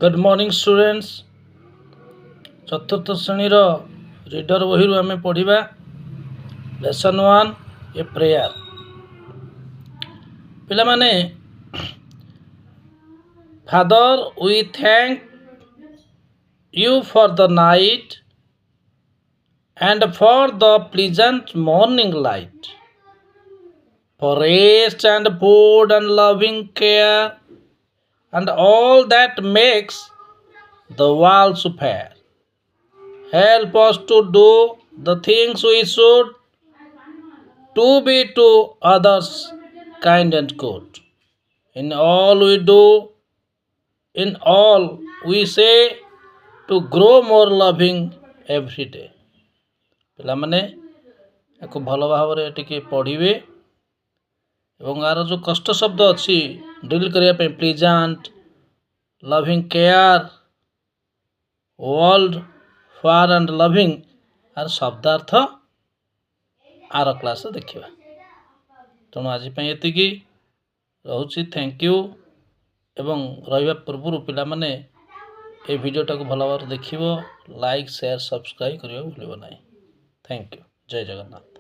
Good morning students. चतुर्थ श्रेणी reader बही आम पढ़ा लेसन 1 ए प्रेयर। पिला माने father we thank you for the night and for the pleasant morning light, for rest and food and loving care and all that makes the world so fair. Help us to do the things we should, to be to others kind and good. In all we do, in all we say, to grow more loving every day. ପିଲାମାନେ ୟାକୁ ଭଲ ଭାବରେ ଟିକେ ପଢ଼ିବେ ଏବଂ यार जो कष्ट शब्द अच्छी डिल करने pleasant, loving care, world far and loving आर शब्दार्थ आर क्लास देखा। तेणु आज ये रोचे थैंक यू एवं रहा पूर्व पिला माने ये वीडियोटा को भल भाव देखिए, लाइक शेयर सब्सक्राइब करने भूल ना। Thank you. जय जगन्नाथ।